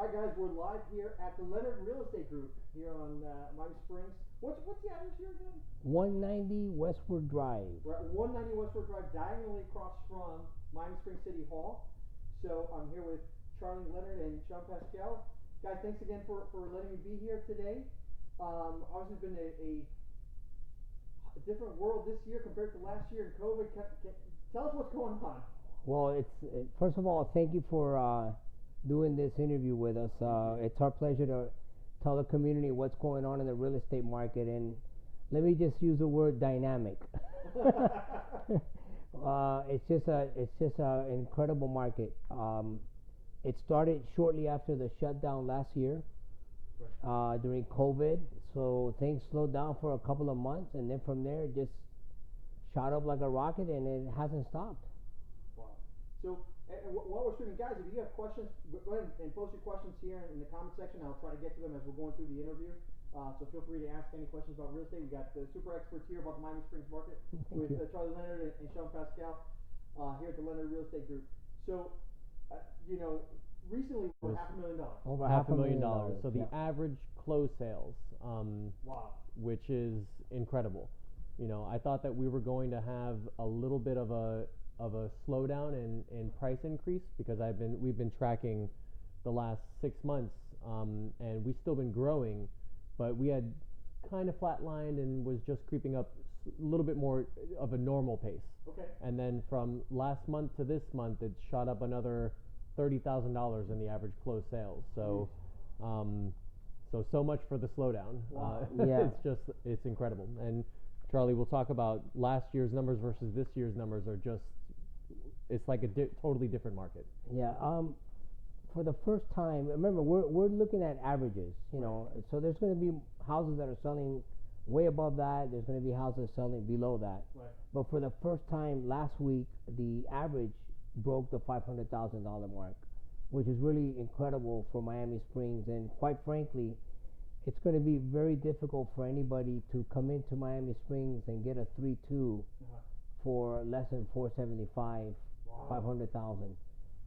Alright guys, we're live here at the Leonard Real Estate Group here on Miami Springs. What's the address here again? 190 Westward Drive. We're at 190 Westward Drive, diagonally across from Miami Springs City Hall. So I'm here with Charlie, Leonard, and Sean Pascal. Guys, thanks again for letting me be here today. Obviously it's been a different world this year compared to last year in COVID. Tell us what's going on. Well, first of all, thank you for doing this interview with us. It's our pleasure to tell the community what's going on in the real estate market, and let me just use the word dynamic. It's just a incredible market. It started shortly after the shutdown last year, during COVID, so things slowed down for a couple of months, and then from there it just shot up like a rocket, and it hasn't stopped. Wow. So, and while we're streaming, guys, if you have questions, go ahead and post your questions here in the comment section. I'll try to get to them as we're going through the interview. So feel free to ask any questions about real estate. We got the super experts here about the Miami Springs market with Charlie, Leonard, and Sean Pascal here at the Leonard Real Estate Group. So, recently we're $500,000. Over $500,000. So the yeah. average close sales, wow, which is incredible. I thought that we were going to have a little bit of a slowdown in price increase because we've been tracking the last 6 months, and we've still been growing, but we had kind of flatlined and was just creeping up a little bit more of a normal pace. Okay. And then from last month to this month, it shot up another $30,000 in the average close sales. So, so much for the slowdown. Wow. Yeah. It's incredible. And Charlie, we'll talk about last year's numbers versus this year's numbers it's like a totally different market. Yeah. For the first time, remember we're looking at averages. So there's going to be houses that are selling way above that. There's going to be houses selling below that. Right. But for the first time last week, the average broke the $500,000 mark, which is really incredible for Miami Springs. And quite frankly, it's going to be very difficult for anybody to come into Miami Springs and get a 3.2 for less than $475,000, $500,000.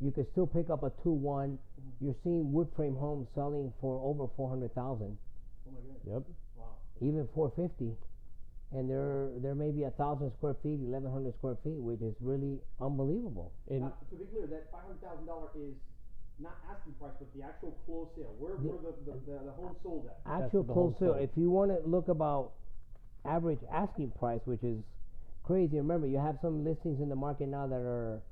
You could still pick up a 2.1. You're seeing wood frame homes selling for over $400,000. Oh my goodness. Yep. Wow. Even $450,000, and there may be 1,000 square feet, 1,100 square feet, which is really unbelievable. Now, to be clear, that $500,000 is not asking price, but the actual close sale. Where the home sold at? Actual close sale. If you want to look about average asking price, which is crazy. Remember, you have some listings in the market now that are,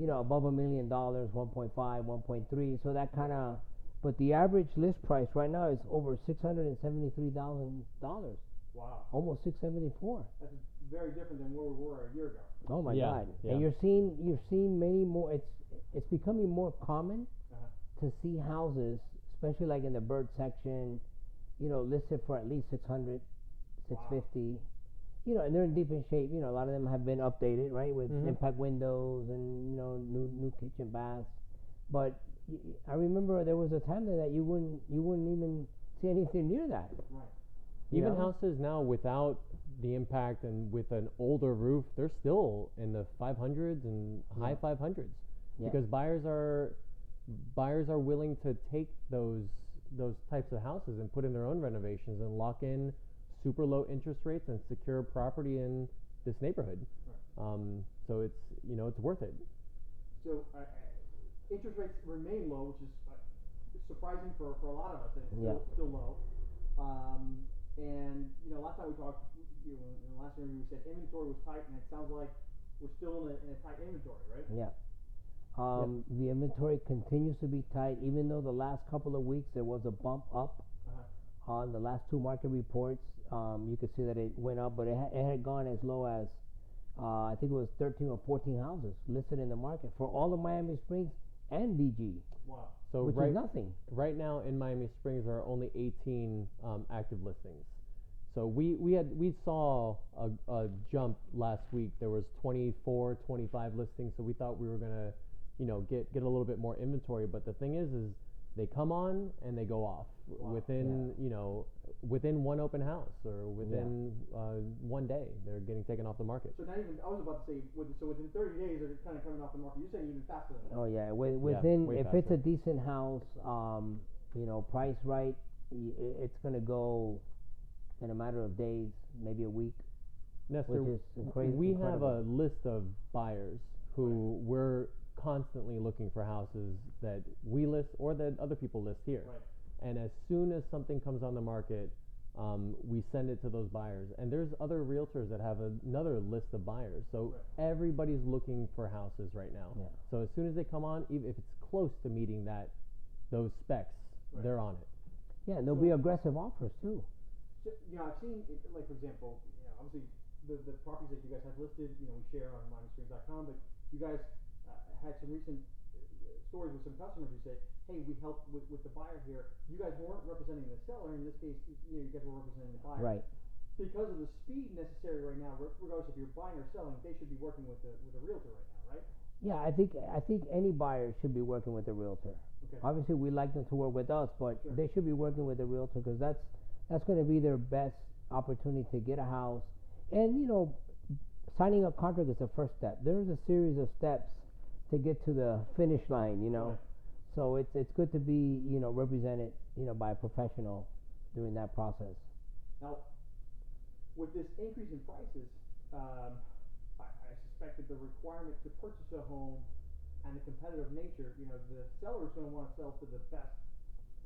above $1 million, 1.5, 1.3. So that kind of, but the average list price right now is over $673,000. Wow. Almost $674,000. That's very different than where we were a year ago. Oh my God. Yeah. And you're seeing many more. It's becoming more common to see houses, especially like in the bird section, listed for at least 600, 650. And they're in decent shape. A lot of them have been updated, right, with impact windows and new kitchen baths. But I remember there was a time there that you wouldn't even see anything near that. Right. Even houses now without the impact and with an older roof, they're still in the 500s and high 500s because buyers are willing to take those types of houses and put in their own renovations and lock in super low interest rates and secure property in this neighborhood. Right. So it's worth it. So interest rates remain low, which is surprising for a lot of us that it's still low. And last time we talked, in the last interview we said inventory was tight, and it sounds like we're still in a tight inventory, right? Yeah. The inventory continues to be tight, even though the last couple of weeks there was a bump up on the last two market reports. You could see that it went up, but it had gone as low as I think it was 13 or 14 houses listed in the market for all of Miami Springs and BG. Wow. So which is nothing. Right now in Miami Springs there are only 18 active listings. So we saw a jump last week. There was 24, 25 listings. So we thought we were gonna, get a little bit more inventory. But the thing is they come on and they go off within within one open house or within 1 day. They're getting taken off the market. So not even, I was about to say, within 30 days they're kind of coming off the market. You're saying even faster than that. Oh yeah, within if faster. it's a decent house, price right, it's gonna go in a matter of days, maybe a week, Nestor, which is crazy. we have incredible. a list of buyers who we're constantly looking for houses that we list or that other people list here. Right. And as soon as something comes on the market, we send it to those buyers. And there's other realtors that have another list of buyers. So everybody's looking for houses right now. Yeah. So as soon as they come on, even if it's close to meeting those specs, they're on it. Yeah, and there'll be aggressive offers too. So, I've seen, like, for example, obviously the properties that you guys have listed, we share on MiamiSprings.com, but you guys had some recent stories with some customers who said, hey, we helped with the buyer here. You guys weren't representing the seller. In this case, you guys were representing the buyer. Right. Because of the speed necessary right now, regardless if you're buying or selling, they should be working with a realtor right now, right? Yeah, I think any buyer should be working with a realtor. Okay. Obviously, we like them to work with us, but Sure. they should be working with a realtor because that's going to be their best opportunity to get a house. And signing a contract is the first step. There's a series of steps to get to the finish line. Right. So it's good to be represented by a professional during that process. Now, with this increase in prices, I suspect that the requirement to purchase a home and the competitive nature, the seller is going to want to sell to the best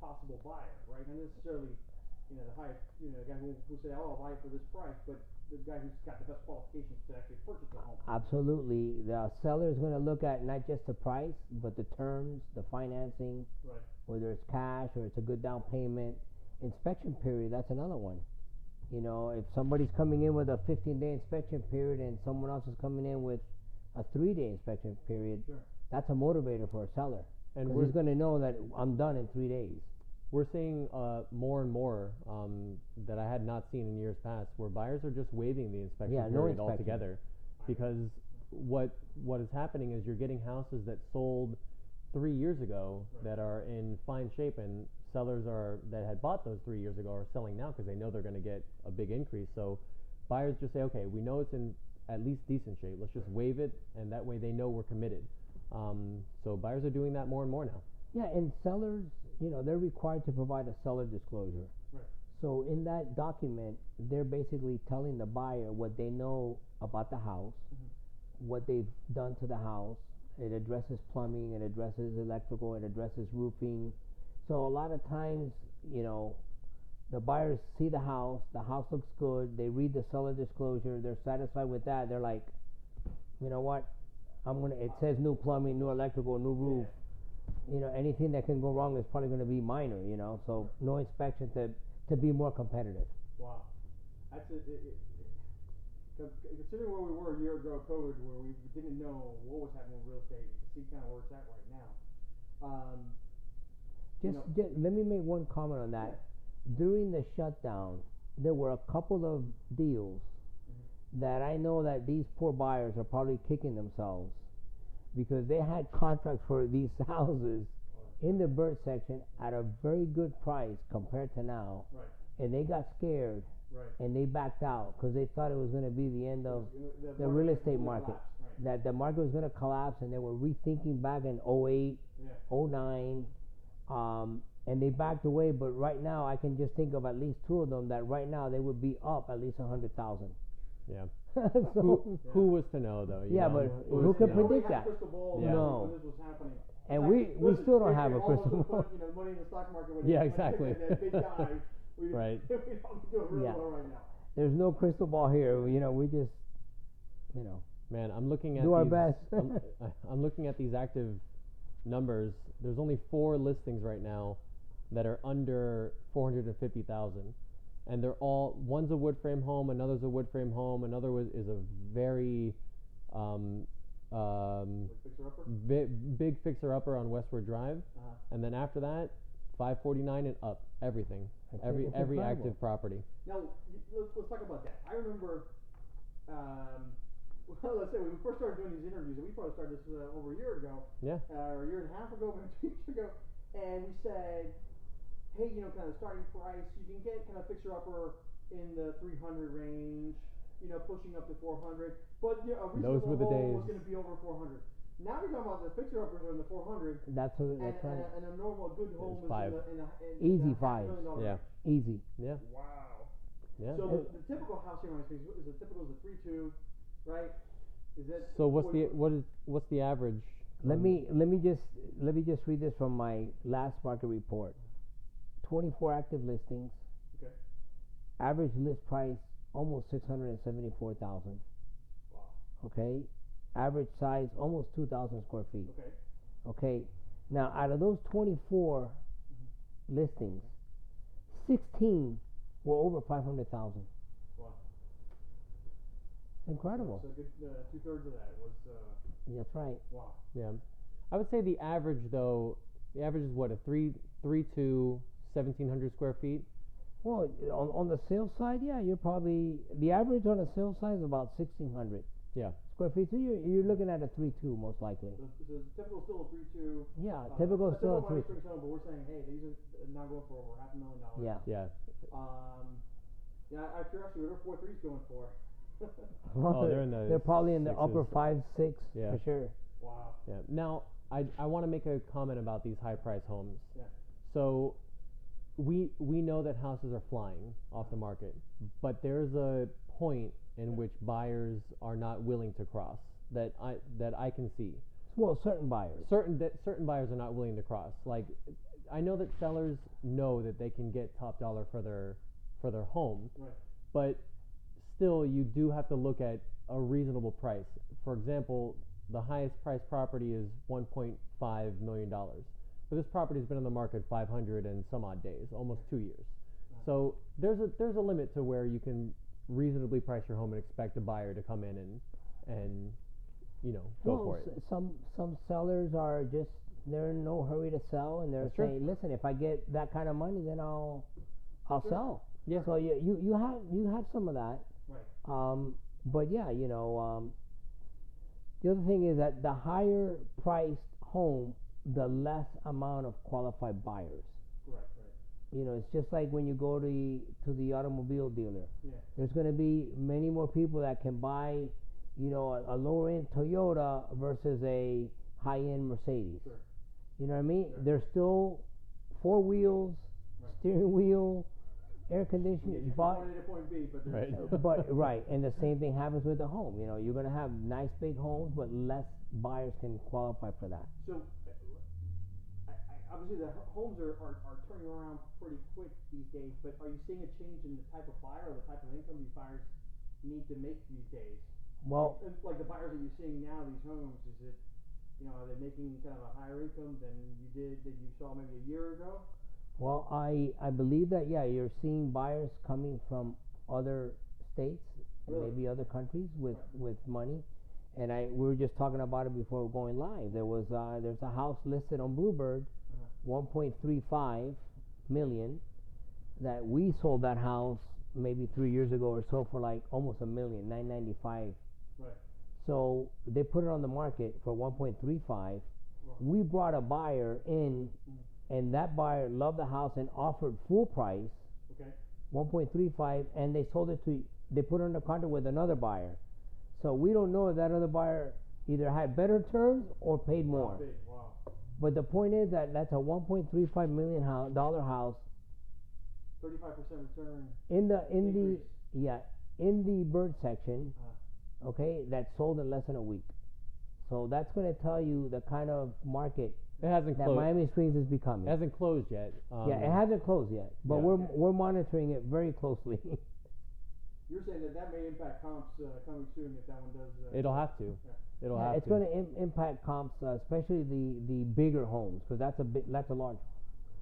possible buyer, right? Not necessarily, the highest, the guy who say, oh, I'll buy it for this price, but the guy who's got the best qualifications to actually purchase a home. Absolutely. The seller is going to look at not just the price, but the terms, the financing, Right. whether it's cash or it's a good down payment. Inspection period, that's another one. If somebody's coming in with a 15-day inspection period and someone else is coming in with a 3-day inspection period, Sure. that's a motivator for a seller. And Because he's going to know that I'm done in 3 days. we're seeing more and more that I had not seen in years past, where buyers are just waiving the inspection Yeah, no period inspection. altogether, because what is happening is you're getting houses that sold 3 years ago that are in fine shape, and sellers that had bought those 3 years ago are selling now because they know they're going to get a big increase. So buyers just say, okay, we know it's in at least decent shape. Let's just waive it, and that way they know we're committed. So buyers are doing that more and more now. Yeah, and sellers, they're required to provide a seller disclosure. Right. So in that document, they're basically telling the buyer what they know about the house, what they've done to the house. It addresses plumbing, it addresses electrical, it addresses roofing. So a lot of times, the buyers see the house looks good, they read the seller disclosure, they're satisfied with that, they're like, you know what, it says new plumbing, new electrical, new roof. Anything that can go wrong is probably going to be minor, so no inspection to be more competitive. Wow. That's considering where we were a year ago, COVID, where we didn't know what was happening with real estate, to see kind of where it's at right now. Just let me make one comment on that. During the shutdown, there were a couple of deals that I know that these poor buyers are probably kicking themselves because they had contracts for these houses in the bird section at a very good price compared to now, and they got scared and they backed out because they thought it was going to be the end of the real estate market, that the market was going to collapse, and they were rethinking back in 08, 09, and they backed away. But right now I can just think of at least two of them that right now they would be up at least 100,000. Yeah. So, who was to know, though? Yeah, but who could predict that? No. When this was happening. And we still don't have a crystal ball. Put, money in the stock market. Yeah, exactly. That big dive. Right. We don't be doing real well right now. There's no crystal ball here. We just, Man, I'm looking at do our best. I'm looking at these active numbers. There's only 4 listings right now that are under 450,000, and they're all, one's a wood frame home, another's a wood frame home, another is a very big fixer-upper on Westward Drive, and then after that, 549 and up, everything, every active property. Now, let's talk about that. I remember, well, let's say when we first started doing these interviews, and we probably started this over a year ago, or a year and a half ago, maybe 2 years ago, and we said, hey, kind of starting price, you can get kind of fixer-upper in the 300 range, pushing up to 400, but a Those were reasonable the home days. was going to be over 400. Now you're talking about the fixer-uppers are in the 400, That's right. and a normal good home is five. in Easy the five. $500,000 Yeah. range. Easy. Yeah. Wow. Yeah. So the typical house here in Miami Springs is a typical is a 3-2, right? Is it? So what's the average? Let me just read this from my last market report. 24 active listings. Okay. Average list price almost 674,000. Wow. Okay. Average size almost 2,000 square feet. Okay. Okay. Now out of those 24 listings, 16 were over 500,000. Wow. It's incredible. So a good 2/3 of that was. That's right. Wow. Yeah. I would say the average though, the average is what, a 3-2, 1,700 square feet? Well, on the sales side, yeah, you're probably the average on the sales side is about 1,600 Yeah. square feet. So you're looking at a 3-2 most likely. So the typical still a 3-2. Yeah, typical a still a typical 3. Miami Springs home, but we're saying, hey, these are now going for over $500,000. Yeah. Yeah. Yeah. Out of curiosity, what are 4-3s going for? Oh, they're in the They're probably in the sixes. upper 5, 6 Yeah. for sure. Wow. Yeah. Now, I want to make a comment about these high price homes. Yeah. So we know that houses are flying off the market, but there's a point in which buyers are not willing to cross that I can see. Well, certain buyers. Certain buyers are not willing to cross. Like, I know that sellers know that they can get top dollar for their home, Right. but still you do have to look at a reasonable price. For example, the highest priced property is $1.5 million. But this property's been on the market 500 and some odd days, almost 2 years. Right. So there's a limit to where you can reasonably price your home and expect a buyer to come in and go for it. Some sellers are just they're in no hurry to sell, and they're That's true. saying, listen, if I get that kind of money, then I'll Sure. sell. Yeah. So you have some of that. Right. But yeah, the other thing is that the higher priced home, the less amount of qualified buyers. Right. It's just like when you go to the automobile dealer. Yeah. There's going to be many more people that can buy, a lower end Toyota versus a high end Mercedes. Sure. You know what I mean? Sure. There's still 4 wheels, Right. steering wheel, air You conditioning, get but from point A to point B, but there's Right. but right, and the same thing happens with the home. You're going to have nice big homes, but less buyers can qualify for that. So, obviously the homes are turning around pretty quick these days, but are you seeing a change in the type of buyer or the type of income these buyers need to make these days? Well, And like the buyers that you're seeing now, these homes, is it, are they making kind of a higher income than you saw maybe a year ago? Well, I believe that you're seeing buyers coming from other states and Really? maybe other countries with Right. with money, and we were just talking about it before going live. There's a house listed on Bluebird, 1.35 million, that we sold that house maybe 3 years ago or so for like almost $1 million, 995. Right. So they put it on the market for 1.35. Wow. We brought a buyer in, and that buyer loved the house and offered full price, Okay. 1.35, and they put it under contract with another buyer. So we don't know if that other buyer either had better terms or paid more. Big. Wow. But the point is that that's a $1.35 million dollar house 35% return. in the Increase. in the bird section, Uh-huh. okay, that sold in less than a week. So that's going to tell you the kind of market It hasn't that closed. Miami Springs is becoming. It hasn't closed yet. It hasn't closed yet, but yeah. we're monitoring it very closely. You're saying that may impact comps coming soon if that one does. It'll have to. Yeah. It'll Yeah, have it's to. going to impact comps, especially the bigger homes, because that's a large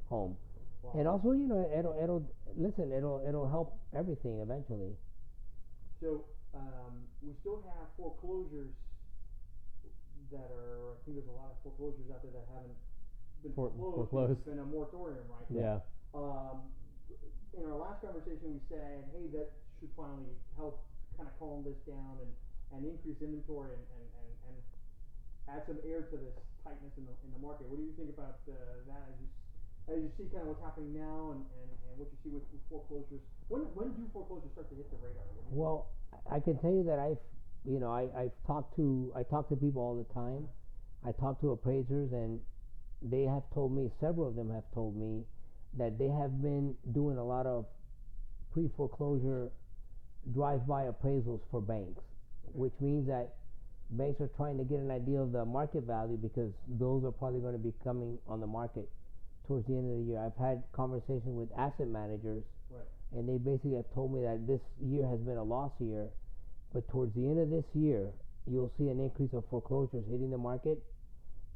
home. Wow. And also, it'll help everything eventually. So we still have foreclosures that are. I think there's a lot of foreclosures out there that haven't been foreclosed. foreclosed. It's been a moratorium, right? Yeah. In our last conversation, we said, hey, that should finally help kind of calm this down and increase inventory and add some air to this tightness in the market. What do you think about that as you see kind of what's happening now and what you see with foreclosures? When do foreclosures start to hit the radar? Well, I can tell you that I talk to people all the time, I talked to appraisers, and they have told me, several of them have told me, that they have been doing a lot of pre-foreclosure drive-by appraisals for banks, which means that banks are trying to get an idea of the market value, because those are probably going to be coming on the market towards the end of the year. I've had conversations with asset managers, Right. and they basically have told me that this year has been a loss year, but towards the end of this year, you'll see an increase of foreclosures hitting the market,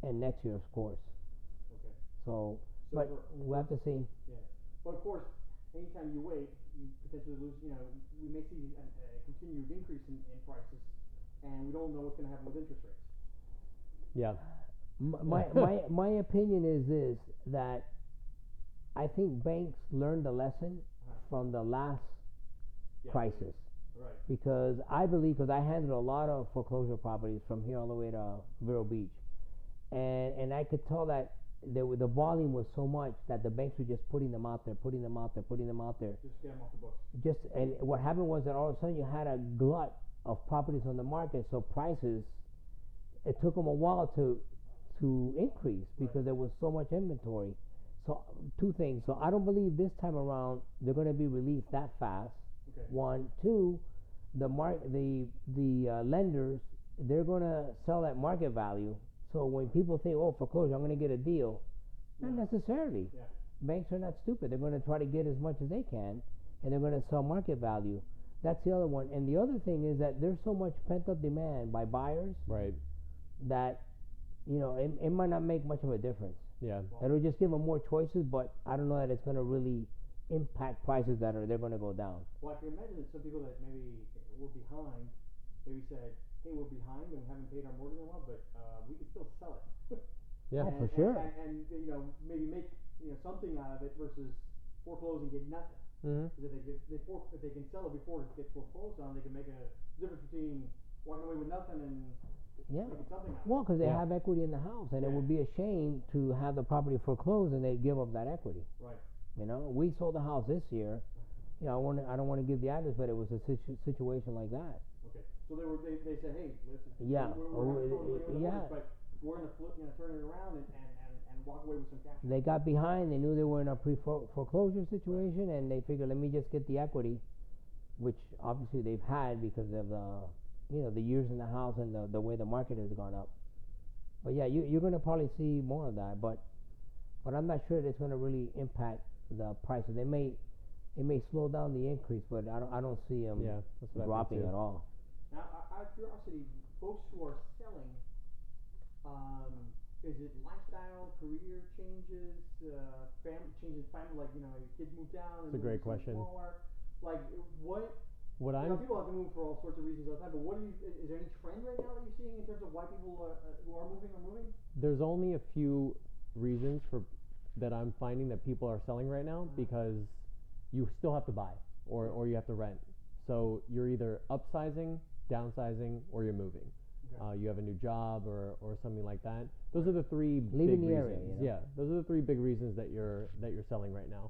and next year, of course. Okay. So, So but for- we'll have to see. Yeah, but of course, anytime you wait, you potentially lose, we may see a continued increase in prices, and we don't know what's gonna happen with interest rates. Yeah. My opinion is this, that I think banks learned the lesson from the last Yeah. crisis, Right. because I believe, because I handled a lot of foreclosure properties from here all the way to Vero Beach, and I could tell that the volume was so much that the banks were just putting them out there. Just get them off the books. And what happened was that all of a sudden you had a glut of properties on the market, so prices, it took them a while to increase, because Right. there was so much inventory. So two things. So I don't believe this time around they're going to be released that fast. Okay. One, two, the lenders, they're going to sell at market value. So when people think, oh, foreclosure, I'm going to get a deal, not Yeah. necessarily. Yeah. Banks are not stupid. They're going to try to get as much as they can, and they're going to sell market value. That's the other one. And the other thing is that there's so much pent up demand by buyers Right. that, it might not make much of a difference. Yeah. It'll just give them more choices, but I don't know that it's going to really impact prices they're going to go down. Well, I can imagine that some people that maybe were behind, maybe said, hey, we're behind and we haven't paid our mortgage in a while, but we can still sell it. Yeah. Oh, for sure. And maybe make something out of it versus foreclose and get nothing. Mm-hmm. Because if they can sell it before it gets foreclosed on, they can make a difference between walking away with nothing and Yeah. making something out of it. Well, because they Yeah. have equity in the house, and it Yeah. would be a shame to have the property foreclosed and they give up that equity. Right. We sold the house this year. I don't want to give the address, but it was a situation like that. Okay. So they said, hey, listen, Yeah. we're having trouble with the Yeah. mortgage, but we're gonna turn it around and walk away with some cash. They got behind. They knew they were in a foreclosure situation, and they figured, let me just get the equity, which obviously they've had because of the years in the house and the way the market has gone up. But yeah, you're going to probably see more of that, but I'm not sure that it's going to really impact the prices. It may slow down the increase, but I don't see them Yeah. That's what I dropping think at too. all. Now, out of curiosity, folks who are selling, is it lifestyle, career changes, changes, like your kids moved down? It's a great question. Smaller? Like what? What I'm People have to move for all sorts of reasons all the time. But is there any trend right now that you're seeing in terms of why people who are moving? There's only a few reasons that I'm finding that people are selling right now, because you still have to buy or you have to rent. So you're either upsizing, downsizing, or you're moving. Okay. You have a new job or something like that. Those are the three Leaving big the area, reasons. Yeah, those are the three big reasons that you're selling right now.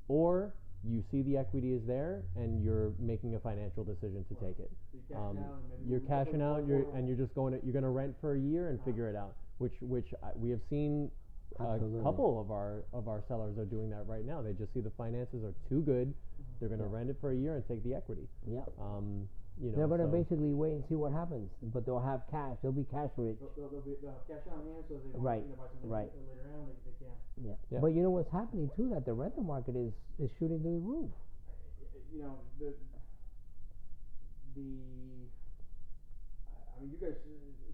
Or you see the equity is there and you're making a financial decision to take it. So you're cashing out and maybe You're moving cashing out, forward. and you're just you're going to rent for a year and figure it out. Which we have seen. Absolutely. A couple of our sellers are doing that right now. They just see the finances are too good. They're going to rent it for a year and take the equity. Yeah. They're going to basically wait and see what happens, but they'll have cash. They'll be cash rich. They'll have cash on hand, so they Right, buy something right. later on. They can. Yeah. Yeah. But you know what's happening too? That the rental market is shooting through the roof. You guys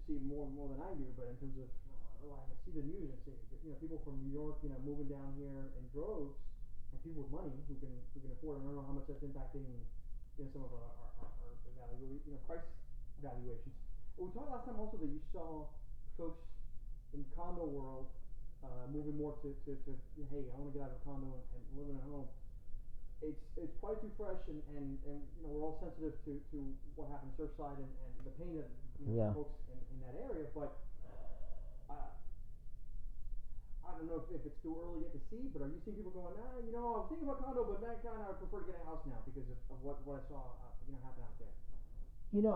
see more than I do, but in terms of I see the news and see people from New York moving down here in droves, and people with money who can afford it. I don't know how much that's impacting some of our price valuations. But we talked last time also that you saw folks in condo world moving more to hey, I want to get out of a condo and live in a home. It's probably too fresh, and we're all sensitive to what happened Surfside and the pain that folks in that area. But I don't know if it's too early yet to see. But are you seeing people going, I was thinking about condo, but I prefer to get a house now because of what I saw happen out there.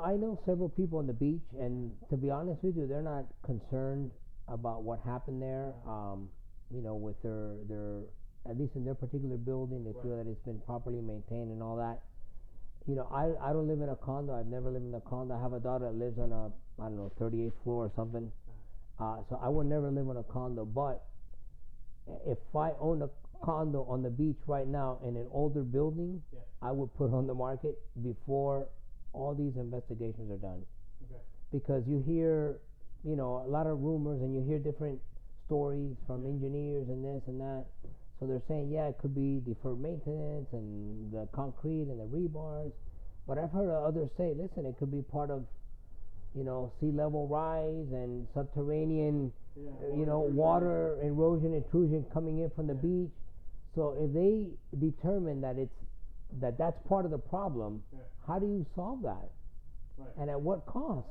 I know several people on the beach, and to be honest with you, they're not concerned about what happened there. You know, with their at least in their particular building, they feel that it's been properly maintained and all that. You know, I don't live in a condo. I've never lived in a condo. I have a daughter that lives on a, I don't know, 38th floor or something. So I would never live in a condo. But if I owned a condo on the beach right now in an older building, I would put on the market before all these investigations are done. Because you hear, you know, a lot of rumors and you hear different stories from engineers and this and that. So they're saying, yeah, it could be deferred maintenance and the concrete and the rebars. But I've heard others say, listen, it could be part of, you know, sea level rise and subterranean, you know, water erosion intrusion coming in from the beach. So if they determine that that's part of the problem, how do you solve that? And at what cost?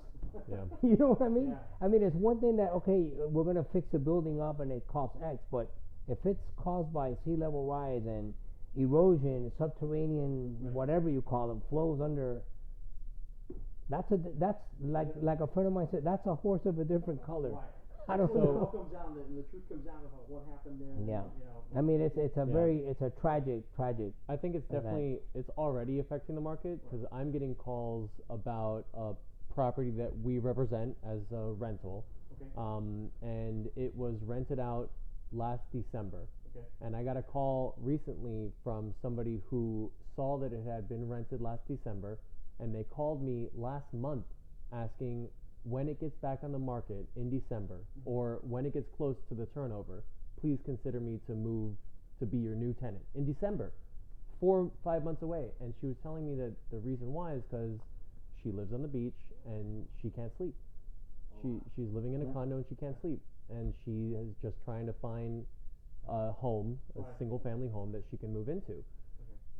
You know what I mean? I mean, it's one thing that, okay, we're going to fix the building up and it costs X, but if it's caused by sea level rise and erosion, subterranean, whatever you call them, flows under, that's like a friend of mine said, that's a horse of a different color. I don't know. It all comes down to, and the truth comes down about what happened there. Yeah. You know, I mean, it's a tragic. I think it's definitely, it's already affecting the market because I'm getting calls about a property that we represent as a rental. And it was rented out last December. And I got a call recently from somebody who saw that it had been rented last December, and they called me last month asking when it gets back on the market in December or when it gets close to the turnover, please consider me to move to be your new tenant in December, 4-5 months away. And she was telling me that the reason why is because she lives on the beach and she can't sleep. She's living in a condo and she can't sleep, and she is just trying to find a home, a single family home that she can move into.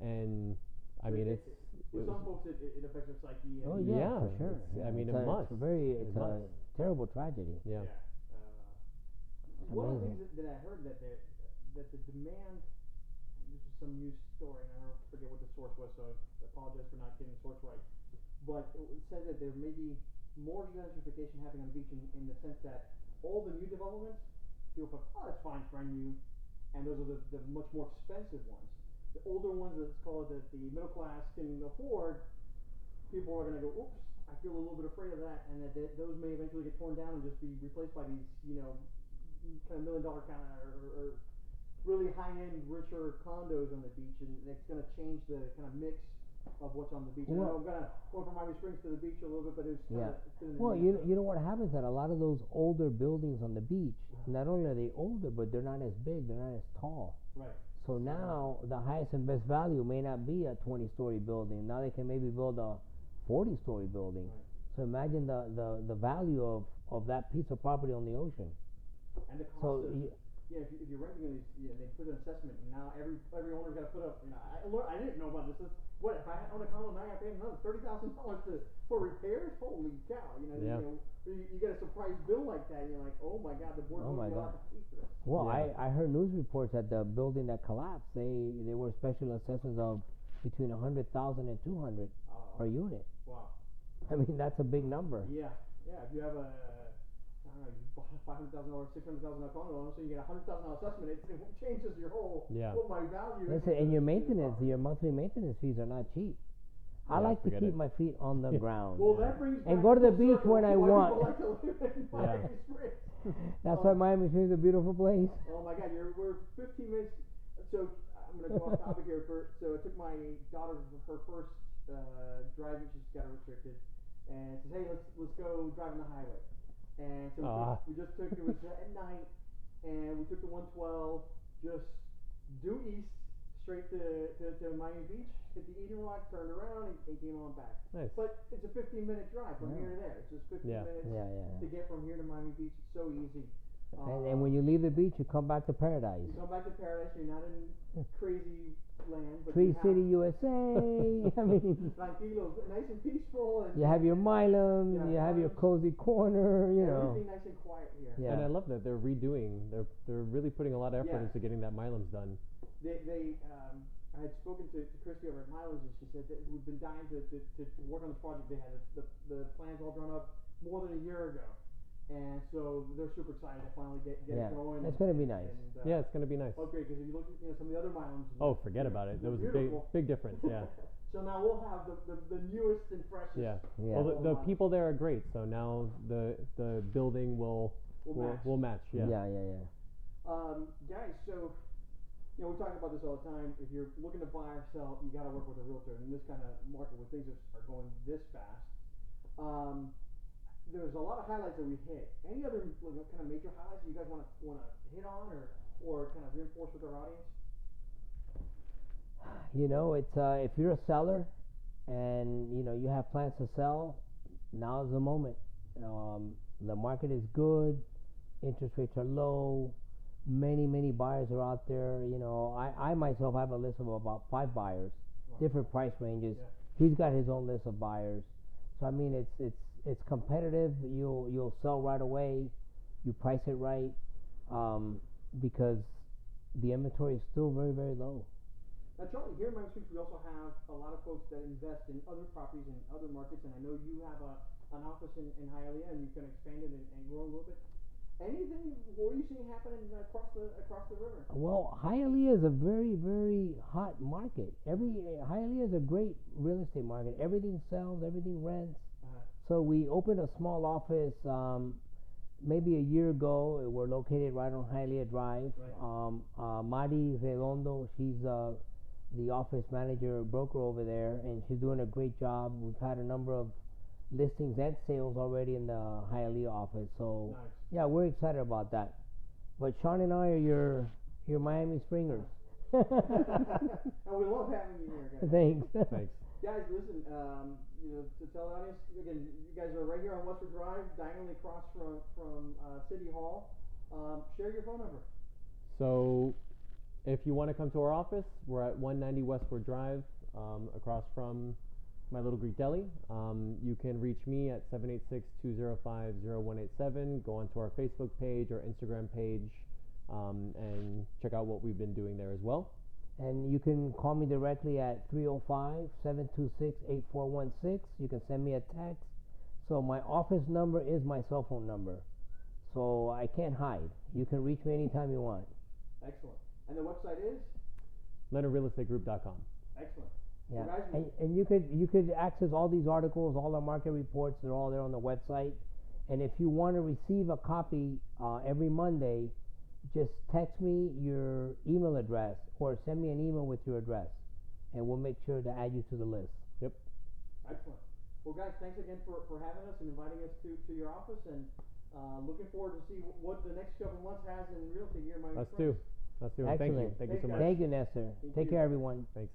And I mean, it's for some folks it affects their psyche. Oh yeah, for sure. I mean, it's it a terrible tragedy. One of the things that I heard that the demand, and this is some news story, and I don't forget what the source was, so I apologize for not getting the source right. But it said that there may be more gentrification happening on the beach in the sense that all the new developments, people think, oh, that's fine, it's brand new, and those are the much more expensive ones. The older ones, let's call it that the middle class can afford, people are going to go, oops, I feel a little bit afraid of that, and that those may eventually get torn down and just be replaced by these, you know, kind of $1 million kind of or really high-end, richer condos on the beach, and it's going to change the kind of mix of what's on the beach. Well, I'm going from MiamiSprings to the beach a little bit, but it's kind of it's been in the well, news. you know what happens that a lot of those older buildings on the beach, not only are they older, but they're not as big, they're not as tall. So now the highest and best value may not be a 20-story building. Now they can maybe build a 40-story building. So imagine the value of that piece of property on the ocean. And the cost if you're renting these, they put an assessment, and now every owner's got to put up. You know, I didn't know about this. What if I own a condo now? I pay another $30,000 for repairs? Holy cow! You know, you get a surprise bill like that, and you're like, oh my God, the board's going to be allowed to pay for this. Well, I heard news reports that the building that collapsed, they were special assessments of between 100,000 and 200 per unit. Wow. I mean, that's a big number. Yeah. If you have a you bought a $500,000, $600,000 condo, so you get a $100,000 assessment. It changes your whole what my value is. Listen, and your maintenance, your monthly maintenance fees are not cheap. I like to keep my feet on the ground. Well, that brings and go to the beach when I want. Like to live in Miami Springs. That's why Miami Springs is a beautiful place. Oh my God, we're 15 minutes. So I'm going to go off topic here. So I took my daughter for her first driving. She's got it restricted, and says, hey, let's go drive on the highway. And so we just took, it was at night, and we took the 112, just due east, straight to Miami Beach, hit the Eden Rock, turned around, and came on back. Nice. But it's a 15-minute drive from here to there. It's just 15 minutes to get from here to Miami Beach. It's so easy. And when you leave the beach, you come back to paradise. You come back to paradise. You're not in crazy land. But Tree City, USA. I mean, tranquilo, nice and peaceful. And you have your Milam, you have your cozy corner. You know, everything nice and quiet here. Yeah. And I love that they're redoing. They're really putting a lot of effort into getting that Milam's done. I had spoken to Christy over at Milam's, and she said that we've been dying to work on this project. They had the plans all drawn up more than a year ago. and so they're super excited to finally get Yeah, it going. it's gonna be nice. And, Yeah, it's gonna be nice. oh, great, because if you look at some of the other mountains. Oh, forget about it. There was a beautiful. big difference. Yeah. So now we'll have the newest and freshest. Yeah. Yeah. Well, the people there are great. So now the building will match. Yeah. Yeah. Guys, so we talk about this all the time. If you're looking to buy or sell, you got to work with a realtor. In this kind of market where things are going this fast, there's a lot of highlights that we hit. Any other kind of major highlights you guys want to hit on or kind of reinforce with our audience? It's if you're a seller and you have plans to sell, now's the moment. The market is good, interest rates are low, many buyers are out there. I myself have a list of about 5 buyers, different price ranges. Yeah. He's got his own list of buyers. So I mean, it's competitive. You'll sell right away. You price it right, because the inventory is still very, very low. Now, Charlie, here in MiamiSprings, we also have a lot of folks that invest in other properties in other markets, and I know you have an office in Hialeah, and you can expand it and grow a little bit. Anything? What are you seeing happening across the river? Well, Hialeah is a very, very hot market. Hialeah is a great real estate market. Everything sells, everything rents. So we opened a small office maybe a year ago. We're located right on Hialeah Drive. Right. Mari Redondo, she's the office manager broker over there, and she's doing a great job. We've had a number of listings and sales already in the Hialeah office. So nice. Yeah, we're excited about that. But Sean and I are your Miami Springers. And we love having you here, guys. Thanks. Guys, listen, to tell the audience, again, you guys are right here on Westwood Drive, diagonally across from City Hall. Share your phone number. So, if you want to come to our office, we're at 190 Westwood Drive, across from My Little Greek Deli. You can reach me at 786-205-0187. Go onto our Facebook page or Instagram page, and check out what we've been doing there as well. And you can call me directly at 305-726-8416. You can send me a text. So my office number is my cell phone number. So I can't hide. You can reach me anytime you want. Excellent. And the website is? LeonardRealEstateGroup.com. Excellent. Yeah. Well, and you could access all these articles, all our market reports. They're all there on the website. And if you want to receive a copy every Monday, just text me your email address or send me an email with your address, and we'll make sure to add you to the list. Yep. Excellent. Well, guys, thanks again for having us and inviting us to your office, and looking forward to see what the next couple months has in realty here in Miami Springs. Let's do. Excellent. Thank you so much. Thank you, Nestor. Take care, everyone. Thanks.